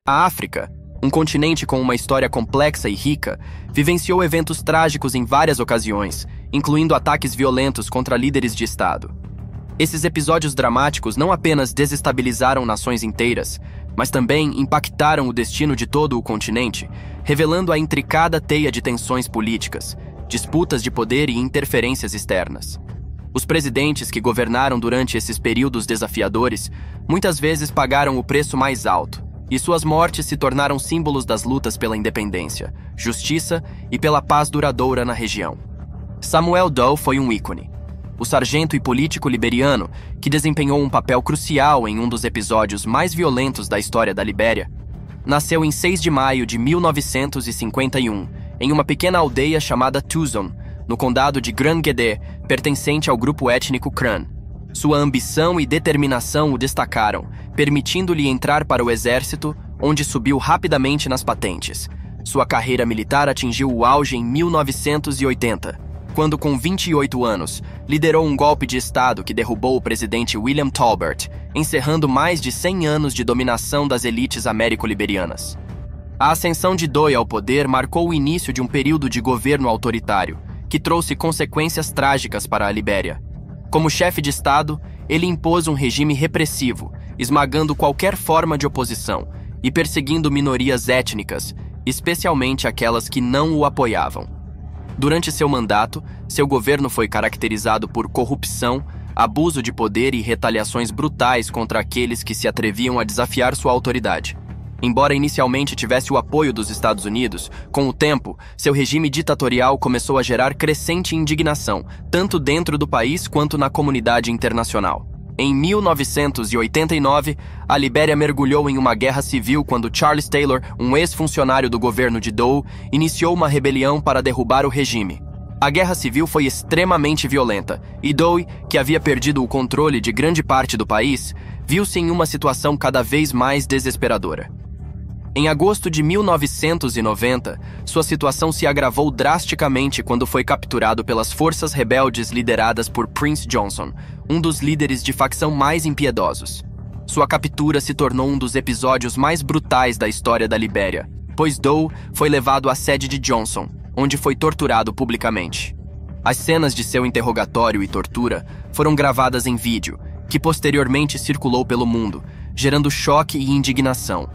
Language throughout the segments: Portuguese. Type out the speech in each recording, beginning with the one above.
A África, um continente com uma história complexa e rica, vivenciou eventos trágicos em várias ocasiões, incluindo ataques violentos contra líderes de Estado. Esses episódios dramáticos não apenas desestabilizaram nações inteiras, mas também impactaram o destino de todo o continente, revelando a intricada teia de tensões políticas, disputas de poder e interferências externas. Os presidentes que governaram durante esses períodos desafiadores muitas vezes pagaram o preço mais alto, e suas mortes se tornaram símbolos das lutas pela independência, justiça e pela paz duradoura na região. Samuel Doe foi um ícone. O sargento e político liberiano, que desempenhou um papel crucial em um dos episódios mais violentos da história da Libéria, nasceu em 6 de maio de 1951, em uma pequena aldeia chamada Tucson, no condado de Grand-Guedé, pertencente ao grupo étnico Kran. Sua ambição e determinação o destacaram, permitindo-lhe entrar para o exército, onde subiu rapidamente nas patentes. Sua carreira militar atingiu o auge em 1980, quando, com 28 anos, liderou um golpe de Estado que derrubou o presidente William Tolbert, encerrando mais de 100 anos de dominação das elites américo-liberianas. A ascensão de Doe ao poder marcou o início de um período de governo autoritário, que trouxe consequências trágicas para a Libéria. Como chefe de Estado, ele impôs um regime repressivo, esmagando qualquer forma de oposição e perseguindo minorias étnicas, especialmente aquelas que não o apoiavam. Durante seu mandato, seu governo foi caracterizado por corrupção, abuso de poder e retaliações brutais contra aqueles que se atreviam a desafiar sua autoridade. Embora inicialmente tivesse o apoio dos Estados Unidos, com o tempo, seu regime ditatorial começou a gerar crescente indignação, tanto dentro do país quanto na comunidade internacional. Em 1989, a Libéria mergulhou em uma guerra civil quando Charles Taylor, um ex-funcionário do governo de Doe, iniciou uma rebelião para derrubar o regime. A guerra civil foi extremamente violenta, e Doe, que havia perdido o controle de grande parte do país, viu-se em uma situação cada vez mais desesperadora. Em agosto de 1990, sua situação se agravou drasticamente quando foi capturado pelas forças rebeldes lideradas por Prince Johnson, um dos líderes de facção mais impiedosos. Sua captura se tornou um dos episódios mais brutais da história da Libéria, pois Doe foi levado à sede de Johnson, onde foi torturado publicamente. As cenas de seu interrogatório e tortura foram gravadas em vídeo, que posteriormente circulou pelo mundo, gerando choque e indignação.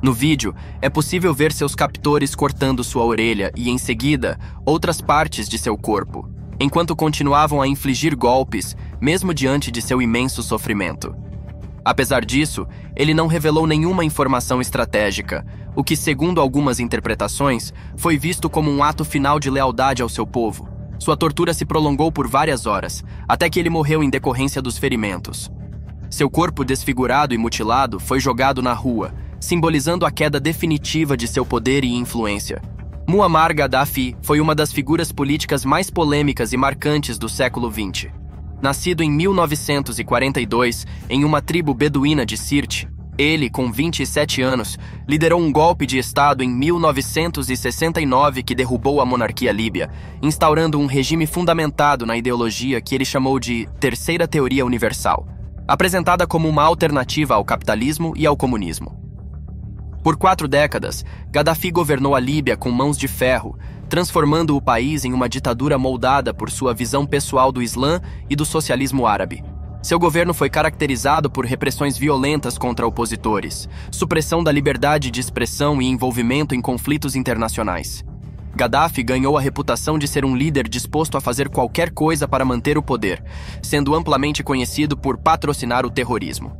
No vídeo, é possível ver seus captores cortando sua orelha e, em seguida, outras partes de seu corpo, enquanto continuavam a infligir golpes, mesmo diante de seu imenso sofrimento. Apesar disso, ele não revelou nenhuma informação estratégica, o que, segundo algumas interpretações, foi visto como um ato final de lealdade ao seu povo. Sua tortura se prolongou por várias horas, até que ele morreu em decorrência dos ferimentos. Seu corpo desfigurado e mutilado foi jogado na rua, simbolizando a queda definitiva de seu poder e influência. Muammar Gaddafi foi uma das figuras políticas mais polêmicas e marcantes do século XX. Nascido em 1942 em uma tribo beduína de Sirte, ele, com 27 anos, liderou um golpe de Estado em 1969 que derrubou a monarquia líbia, instaurando um regime fundamentado na ideologia que ele chamou de Terceira Teoria Universal, apresentada como uma alternativa ao capitalismo e ao comunismo. Por 4 décadas, Gaddafi governou a Líbia com mãos de ferro, transformando o país em uma ditadura moldada por sua visão pessoal do Islã e do socialismo árabe. Seu governo foi caracterizado por repressões violentas contra opositores, supressão da liberdade de expressão e envolvimento em conflitos internacionais. Gaddafi ganhou a reputação de ser um líder disposto a fazer qualquer coisa para manter o poder, sendo amplamente conhecido por patrocinar o terrorismo.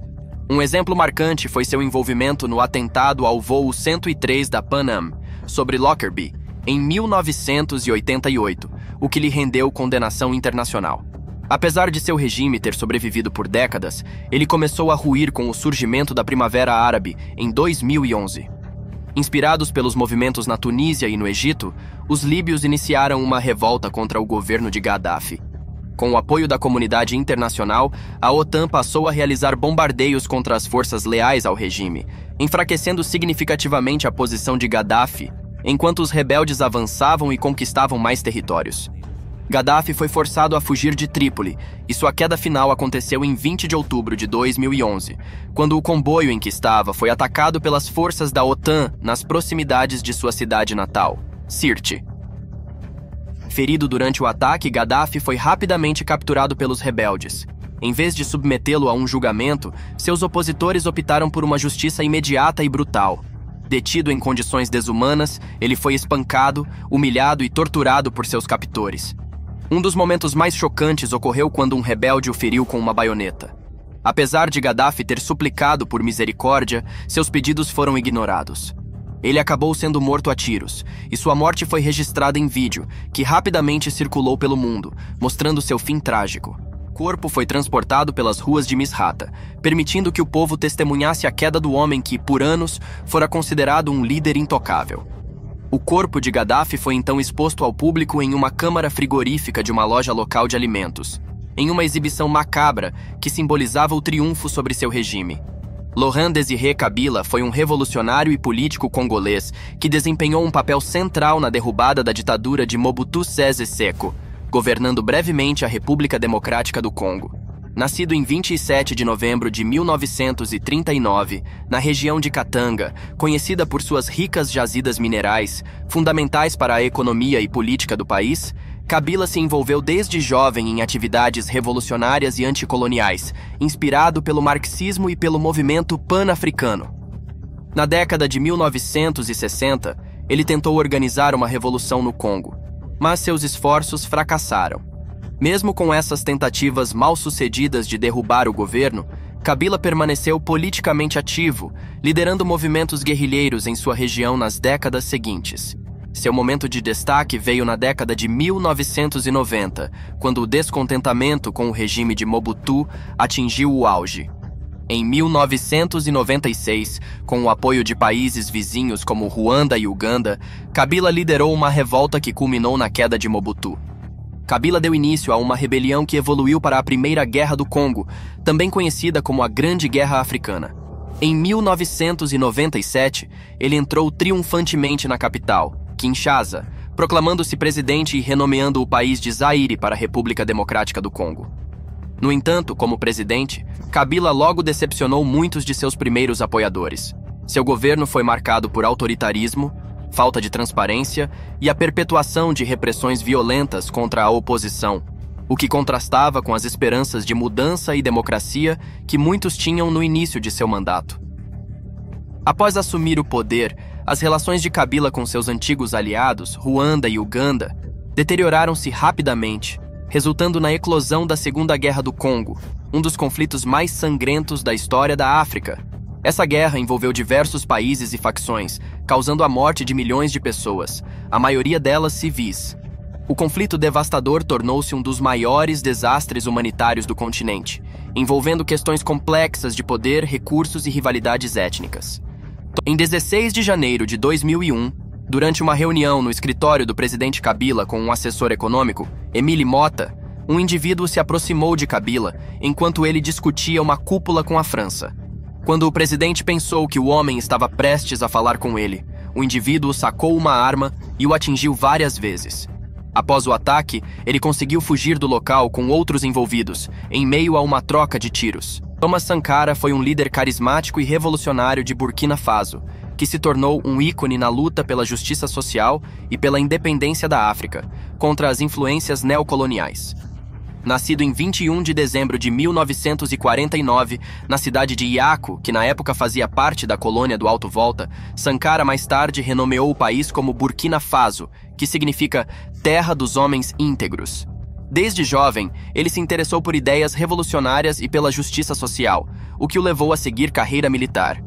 Um exemplo marcante foi seu envolvimento no atentado ao voo 103 da Pan Am, sobre Lockerbie, em 1988, o que lhe rendeu condenação internacional. Apesar de seu regime ter sobrevivido por décadas, ele começou a ruir com o surgimento da Primavera Árabe em 2011. Inspirados pelos movimentos na Tunísia e no Egito, os líbios iniciaram uma revolta contra o governo de Gaddafi. Com o apoio da comunidade internacional, a OTAN passou a realizar bombardeios contra as forças leais ao regime, enfraquecendo significativamente a posição de Gaddafi, enquanto os rebeldes avançavam e conquistavam mais territórios. Gaddafi foi forçado a fugir de Trípoli e sua queda final aconteceu em 20 de outubro de 2011, quando o comboio em que estava foi atacado pelas forças da OTAN nas proximidades de sua cidade natal, Sirte. Ferido durante o ataque, Gaddafi foi rapidamente capturado pelos rebeldes. Em vez de submetê-lo a um julgamento, seus opositores optaram por uma justiça imediata e brutal. Detido em condições desumanas, ele foi espancado, humilhado e torturado por seus captores. Um dos momentos mais chocantes ocorreu quando um rebelde o feriu com uma baioneta. Apesar de Gaddafi ter suplicado por misericórdia, seus pedidos foram ignorados. Ele acabou sendo morto a tiros, e sua morte foi registrada em vídeo, que rapidamente circulou pelo mundo, mostrando seu fim trágico. O corpo foi transportado pelas ruas de Misrata, permitindo que o povo testemunhasse a queda do homem que, por anos, fora considerado um líder intocável. O corpo de Gaddafi foi então exposto ao público em uma câmara frigorífica de uma loja local de alimentos, em uma exibição macabra que simbolizava o triunfo sobre seu regime. Laurent Désiré Kabila foi um revolucionário e político congolês que desempenhou um papel central na derrubada da ditadura de Mobutu Sese Seko, governando brevemente a República Democrática do Congo. Nascido em 27 de novembro de 1939, na região de Katanga, conhecida por suas ricas jazidas minerais, fundamentais para a economia e política do país, Kabila se envolveu desde jovem em atividades revolucionárias e anticoloniais, inspirado pelo marxismo e pelo movimento pan-africano. Na década de 1960, ele tentou organizar uma revolução no Congo, mas seus esforços fracassaram. Mesmo com essas tentativas mal-sucedidas de derrubar o governo, Kabila permaneceu politicamente ativo, liderando movimentos guerrilheiros em sua região nas décadas seguintes. Seu momento de destaque veio na década de 1990, quando o descontentamento com o regime de Mobutu atingiu o auge. Em 1996, com o apoio de países vizinhos como Ruanda e Uganda, Kabila liderou uma revolta que culminou na queda de Mobutu. Kabila deu início a uma rebelião que evoluiu para a Primeira Guerra do Congo, também conhecida como a Grande Guerra Africana. Em 1997, ele entrou triunfantemente na capital, Kinshasa, proclamando-se presidente e renomeando o país de Zaire para a República Democrática do Congo. No entanto, como presidente, Kabila logo decepcionou muitos de seus primeiros apoiadores. Seu governo foi marcado por autoritarismo, falta de transparência e a perpetuação de repressões violentas contra a oposição, o que contrastava com as esperanças de mudança e democracia que muitos tinham no início de seu mandato. Após assumir o poder, as relações de Kabila com seus antigos aliados, Ruanda e Uganda, deterioraram-se rapidamente, resultando na eclosão da Segunda Guerra do Congo, um dos conflitos mais sangrentos da história da África. Essa guerra envolveu diversos países e facções, causando a morte de milhões de pessoas, a maioria delas civis. O conflito devastador tornou-se um dos maiores desastres humanitários do continente, envolvendo questões complexas de poder, recursos e rivalidades étnicas. Em 16 de janeiro de 2001, durante uma reunião no escritório do presidente Kabila com um assessor econômico, Emile Mota, um indivíduo se aproximou de Kabila enquanto ele discutia uma cúpula com a França. Quando o presidente pensou que o homem estava prestes a falar com ele, o indivíduo sacou uma arma e o atingiu várias vezes. Após o ataque, ele conseguiu fugir do local com outros envolvidos, em meio a uma troca de tiros. Thomas Sankara foi um líder carismático e revolucionário de Burkina Faso, que se tornou um ícone na luta pela justiça social e pela independência da África, contra as influências neocoloniais. Nascido em 21 de dezembro de 1949, na cidade de Yaku, que na época fazia parte da colônia do Alto Volta, Sankara mais tarde renomeou o país como Burkina Faso, que significa Terra dos Homens Íntegros. Desde jovem, ele se interessou por ideias revolucionárias e pela justiça social, o que o levou a seguir carreira militar.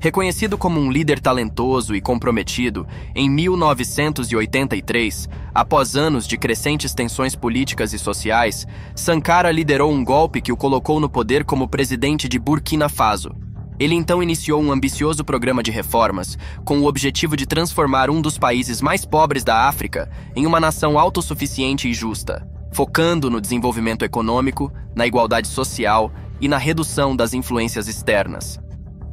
Reconhecido como um líder talentoso e comprometido, em 1983, após anos de crescentes tensões políticas e sociais, Sankara liderou um golpe que o colocou no poder como presidente de Burkina Faso. Ele então iniciou um ambicioso programa de reformas, com o objetivo de transformar um dos países mais pobres da África em uma nação autossuficiente e justa, focando no desenvolvimento econômico, na igualdade social e na redução das influências externas.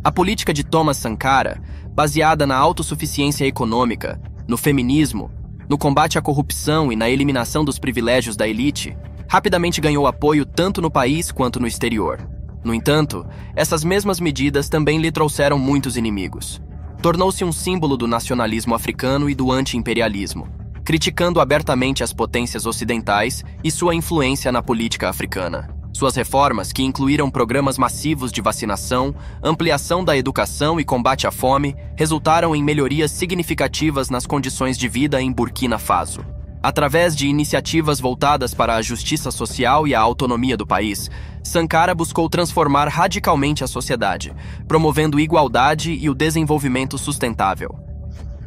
A política de Thomas Sankara, baseada na autossuficiência econômica, no feminismo, No combate à corrupção e na eliminação dos privilégios da elite, rapidamente ganhou apoio tanto no país quanto no exterior. No entanto, essas mesmas medidas também lhe trouxeram muitos inimigos. Tornou-se um símbolo do nacionalismo africano e do anti-imperialismo, criticando abertamente as potências ocidentais e sua influência na política africana. Suas reformas, que incluíram programas massivos de vacinação, ampliação da educação e combate à fome, resultaram em melhorias significativas nas condições de vida em Burkina Faso. Através de iniciativas voltadas para a justiça social e a autonomia do país, Sankara buscou transformar radicalmente a sociedade, promovendo igualdade e o desenvolvimento sustentável.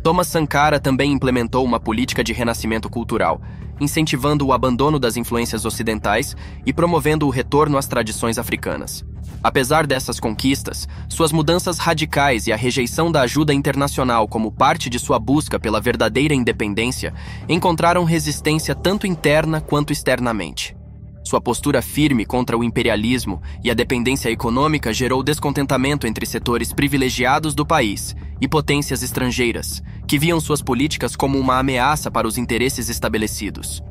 Thomas Sankara também implementou uma política de renascimento cultural, incentivando o abandono das influências ocidentais e promovendo o retorno às tradições africanas. Apesar dessas conquistas, suas mudanças radicais e a rejeição da ajuda internacional como parte de sua busca pela verdadeira independência encontraram resistência tanto interna quanto externamente. Sua postura firme contra o imperialismo e a dependência econômica gerou descontentamento entre setores privilegiados do país e potências estrangeiras, que viam suas políticas como uma ameaça para os interesses estabelecidos.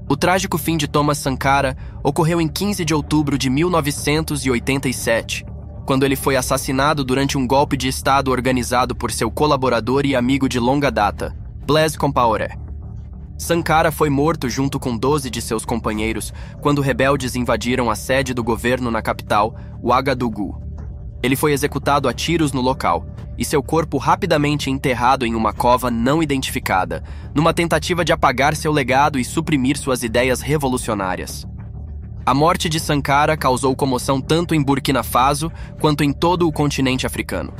O trágico fim de Thomas Sankara ocorreu em 15 de outubro de 1987, quando ele foi assassinado durante um golpe de Estado organizado por seu colaborador e amigo de longa data, Blaise Compaoré. Sankara foi morto junto com 12 de seus companheiros quando rebeldes invadiram a sede do governo na capital, Ouagadougou. Ele foi executado a tiros no local, e seu corpo rapidamente enterrado em uma cova não identificada, numa tentativa de apagar seu legado e suprimir suas ideias revolucionárias. A morte de Sankara causou comoção tanto em Burkina Faso quanto em todo o continente africano.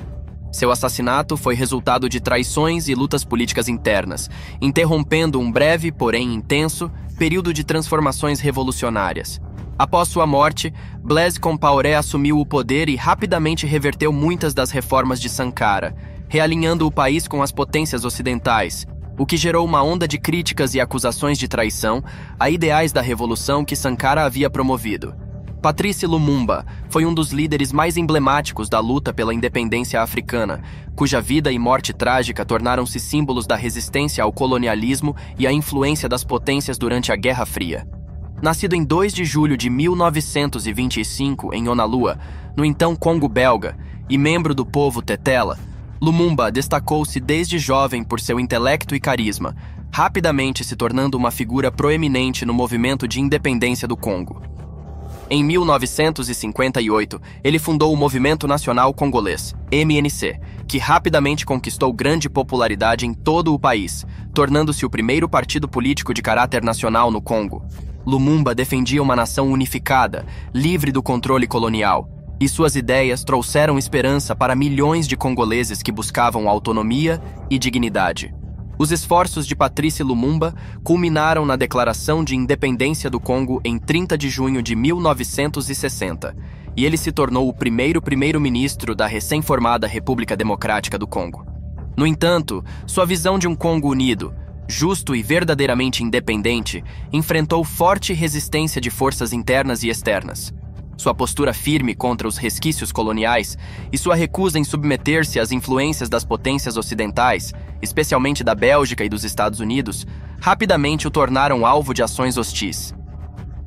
Seu assassinato foi resultado de traições e lutas políticas internas, interrompendo um breve, porém intenso, período de transformações revolucionárias. Após sua morte, Blaise Compaoré assumiu o poder e rapidamente reverteu muitas das reformas de Sankara, realinhando o país com as potências ocidentais, o que gerou uma onda de críticas e acusações de traição a ideais da revolução que Sankara havia promovido. Patrice Lumumba foi um dos líderes mais emblemáticos da luta pela independência africana, cuja vida e morte trágica tornaram-se símbolos da resistência ao colonialismo e à influência das potências durante a Guerra Fria. Nascido em 2 de julho de 1925 em Onalua, no então Congo belga, e membro do povo Tetela, Lumumba destacou-se desde jovem por seu intelecto e carisma, rapidamente se tornando uma figura proeminente no movimento de independência do Congo. Em 1958, ele fundou o Movimento Nacional Congolês, MNC, que rapidamente conquistou grande popularidade em todo o país, tornando-se o primeiro partido político de caráter nacional no Congo. Lumumba defendia uma nação unificada, livre do controle colonial, e suas ideias trouxeram esperança para milhões de congoleses que buscavam autonomia e dignidade. Os esforços de Patrice Lumumba culminaram na Declaração de Independência do Congo em 30 de junho de 1960, e ele se tornou o primeiro primeiro-ministro da recém-formada República Democrática do Congo. No entanto, sua visão de um Congo unido, justo e verdadeiramente independente, enfrentou forte resistência de forças internas e externas. Sua postura firme contra os resquícios coloniais e sua recusa em submeter-se às influências das potências ocidentais, especialmente da Bélgica e dos Estados Unidos, rapidamente o tornaram alvo de ações hostis.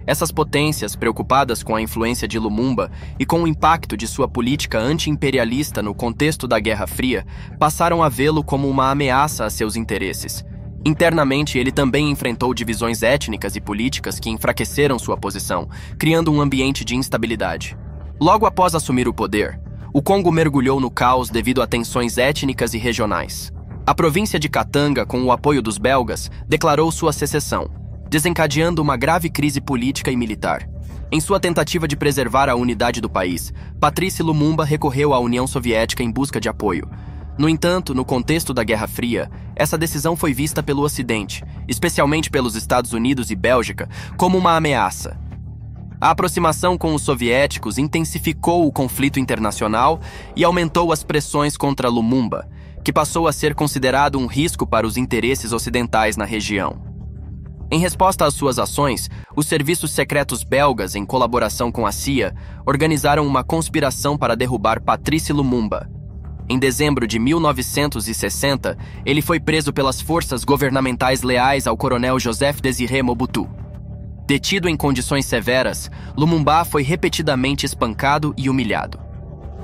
Essas potências, preocupadas com a influência de Lumumba e com o impacto de sua política anti-imperialista no contexto da Guerra Fria, passaram a vê-lo como uma ameaça a seus interesses. Internamente, ele também enfrentou divisões étnicas e políticas que enfraqueceram sua posição, criando um ambiente de instabilidade. Logo após assumir o poder, o Congo mergulhou no caos devido a tensões étnicas e regionais. A província de Katanga, com o apoio dos belgas, declarou sua secessão, desencadeando uma grave crise política e militar. Em sua tentativa de preservar a unidade do país, Patrice Lumumba recorreu à União Soviética em busca de apoio. No entanto, no contexto da Guerra Fria, essa decisão foi vista pelo Ocidente, especialmente pelos Estados Unidos e Bélgica, como uma ameaça. A aproximação com os soviéticos intensificou o conflito internacional e aumentou as pressões contra Lumumba, que passou a ser considerado um risco para os interesses ocidentais na região. Em resposta às suas ações, os serviços secretos belgas, em colaboração com a CIA, organizaram uma conspiração para derrubar Patrice Lumumba. Em dezembro de 1960, ele foi preso pelas forças governamentais leais ao coronel Joseph Désiré Mobutu. Detido em condições severas, Lumumba foi repetidamente espancado e humilhado.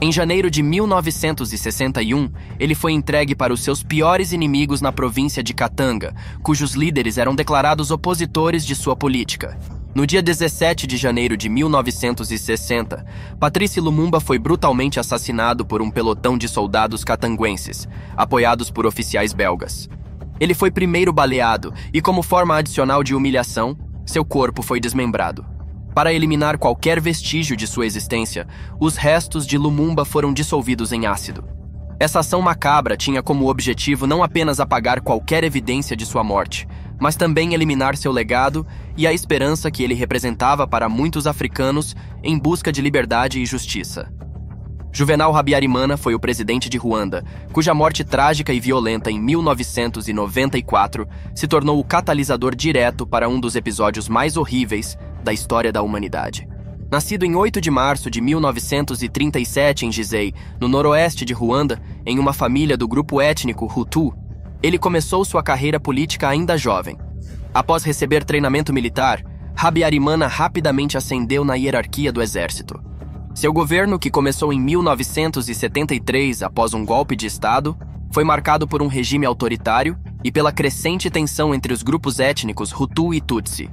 Em janeiro de 1961, ele foi entregue para os seus piores inimigos na província de Katanga, cujos líderes eram declarados opositores de sua política. No dia 17 de janeiro de 1960, Patrice Lumumba foi brutalmente assassinado por um pelotão de soldados catanguenses, apoiados por oficiais belgas. Ele foi primeiro baleado e, como forma adicional de humilhação, seu corpo foi desmembrado. Para eliminar qualquer vestígio de sua existência, os restos de Lumumba foram dissolvidos em ácido. Essa ação macabra tinha como objetivo não apenas apagar qualquer evidência de sua morte, mas também eliminar seu legado e a esperança que ele representava para muitos africanos em busca de liberdade e justiça. Juvenal Habyarimana foi o presidente de Ruanda, cuja morte trágica e violenta em 1994 se tornou o catalisador direto para um dos episódios mais horríveis da história da humanidade. Nascido em 8 de março de 1937 em Gizei, no noroeste de Ruanda, em uma família do grupo étnico Hutu, ele começou sua carreira política ainda jovem. Após receber treinamento militar, Habyarimana rapidamente ascendeu na hierarquia do exército. Seu governo, que começou em 1973 após um golpe de Estado, foi marcado por um regime autoritário e pela crescente tensão entre os grupos étnicos Hutu e Tutsi.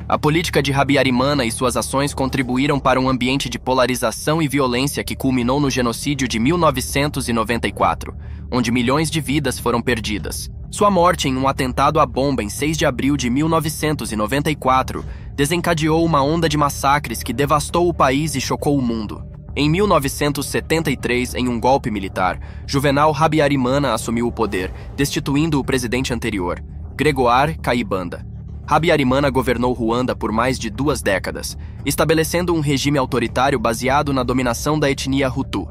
A política de Habyarimana e suas ações contribuíram para um ambiente de polarização e violência que culminou no genocídio de 1994, onde milhões de vidas foram perdidas. Sua morte em um atentado à bomba em 6 de abril de 1994 desencadeou uma onda de massacres que devastou o país e chocou o mundo. Em 1973, em um golpe militar, Juvenal Habyarimana assumiu o poder, destituindo o presidente anterior, Grégoire Kayibanda. Habyarimana governou Ruanda por mais de 2 décadas, estabelecendo um regime autoritário baseado na dominação da etnia Hutu.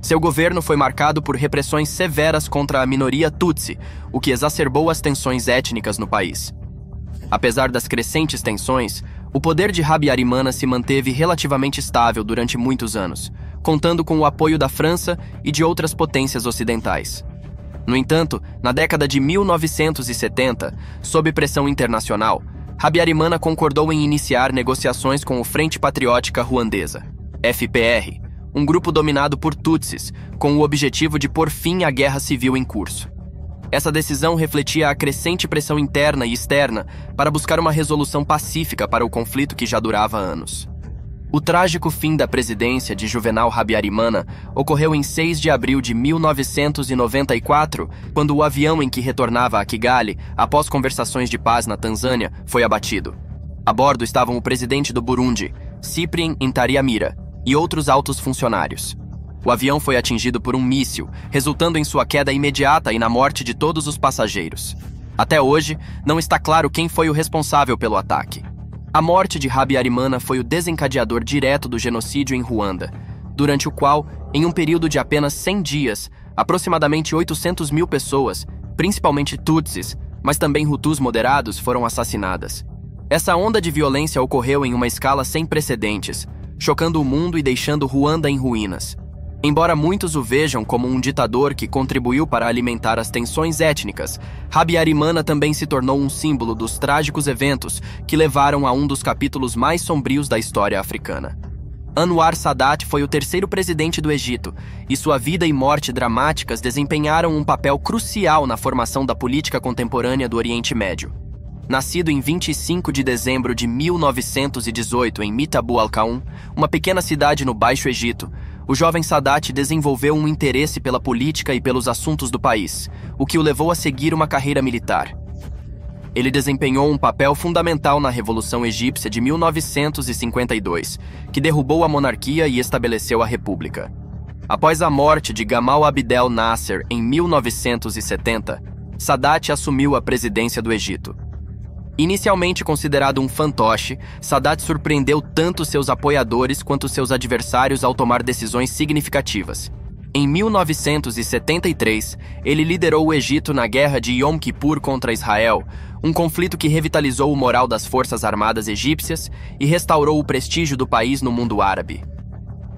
Seu governo foi marcado por repressões severas contra a minoria Tutsi, o que exacerbou as tensões étnicas no país. Apesar das crescentes tensões, o poder de Habyarimana se manteve relativamente estável durante muitos anos, contando com o apoio da França e de outras potências ocidentais. No entanto, na década de 1970, sob pressão internacional, Habyarimana concordou em iniciar negociações com o Frente Patriótica Ruandesa, FPR, um grupo dominado por Tutsis, com o objetivo de pôr fim à guerra civil em curso. Essa decisão refletia a crescente pressão interna e externa para buscar uma resolução pacífica para o conflito que já durava anos. O trágico fim da presidência de Juvenal Habyarimana ocorreu em 6 de abril de 1994, quando o avião em que retornava a Kigali, após conversações de paz na Tanzânia, foi abatido. A bordo estavam o presidente do Burundi, Cyprien Ntaryamira, e outros altos funcionários. O avião foi atingido por um míssil, resultando em sua queda imediata e na morte de todos os passageiros. Até hoje, não está claro quem foi o responsável pelo ataque. A morte de Habyarimana foi o desencadeador direto do genocídio em Ruanda, durante o qual, em um período de apenas 100 dias, aproximadamente 800 mil pessoas, principalmente Tutsis, mas também Hutus moderados, foram assassinadas. Essa onda de violência ocorreu em uma escala sem precedentes, chocando o mundo e deixando Ruanda em ruínas. Embora muitos o vejam como um ditador que contribuiu para alimentar as tensões étnicas, Habyarimana também se tornou um símbolo dos trágicos eventos que levaram a um dos capítulos mais sombrios da história africana. Anwar Sadat foi o terceiro presidente do Egito, e sua vida e morte dramáticas desempenharam um papel crucial na formação da política contemporânea do Oriente Médio. Nascido em 25 de dezembro de 1918 em Mitabu Al-Qaum, uma pequena cidade no Baixo Egito, o jovem Sadat desenvolveu um interesse pela política e pelos assuntos do país, o que o levou a seguir uma carreira militar. Ele desempenhou um papel fundamental na Revolução Egípcia de 1952, que derrubou a monarquia e estabeleceu a república. Após a morte de Gamal Abdel Nasser em 1970, Sadat assumiu a presidência do Egito. Inicialmente considerado um fantoche, Sadat surpreendeu tanto seus apoiadores quanto seus adversários ao tomar decisões significativas. Em 1973, ele liderou o Egito na Guerra de Yom Kippur contra Israel, um conflito que revitalizou o moral das forças armadas egípcias e restaurou o prestígio do país no mundo árabe.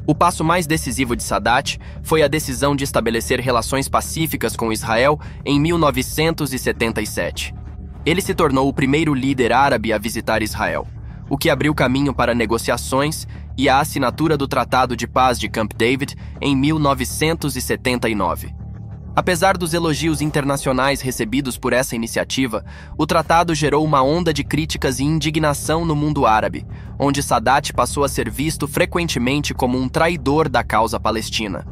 O passo mais decisivo de Sadat foi a decisão de estabelecer relações pacíficas com Israel em 1977. Ele se tornou o primeiro líder árabe a visitar Israel, o que abriu caminho para negociações e a assinatura do Tratado de Paz de Camp David em 1979. Apesar dos elogios internacionais recebidos por essa iniciativa, o tratado gerou uma onda de críticas e indignação no mundo árabe, onde Sadat passou a ser visto frequentemente como um traidor da causa palestina.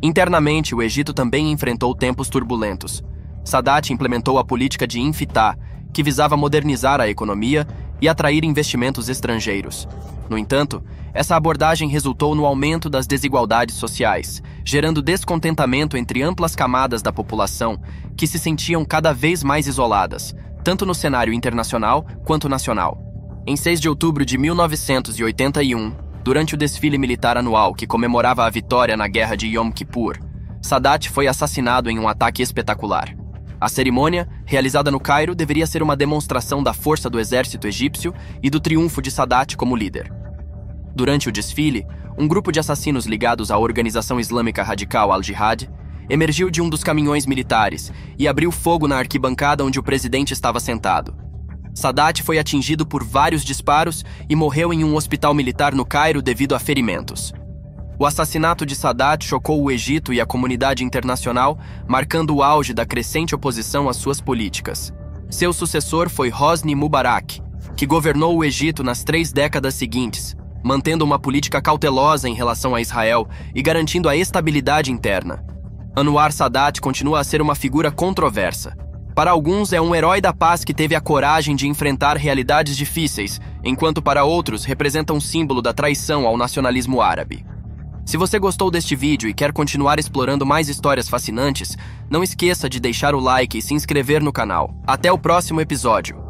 Internamente, o Egito também enfrentou tempos turbulentos. Sadat implementou a política de Infitah, que visava modernizar a economia e atrair investimentos estrangeiros. No entanto, essa abordagem resultou no aumento das desigualdades sociais, gerando descontentamento entre amplas camadas da população que se sentiam cada vez mais isoladas, tanto no cenário internacional quanto nacional. Em 6 de outubro de 1981, durante o desfile militar anual que comemorava a vitória na Guerra de Yom Kippur, Sadat foi assassinado em um ataque espetacular. A cerimônia, realizada no Cairo, deveria ser uma demonstração da força do exército egípcio e do triunfo de Sadat como líder. Durante o desfile, um grupo de assassinos ligados à organização islâmica radical Al-Jihad emergiu de um dos caminhões militares e abriu fogo na arquibancada onde o presidente estava sentado. Sadat foi atingido por vários disparos e morreu em um hospital militar no Cairo devido a ferimentos. O assassinato de Sadat chocou o Egito e a comunidade internacional, marcando o auge da crescente oposição às suas políticas. Seu sucessor foi Hosni Mubarak, que governou o Egito nas 3 décadas seguintes, mantendo uma política cautelosa em relação a Israel e garantindo a estabilidade interna. Anwar Sadat continua a ser uma figura controversa. Para alguns, é um herói da paz que teve a coragem de enfrentar realidades difíceis, enquanto para outros representa um símbolo da traição ao nacionalismo árabe. Se você gostou deste vídeo e quer continuar explorando mais histórias fascinantes, não esqueça de deixar o like e se inscrever no canal. Até o próximo episódio!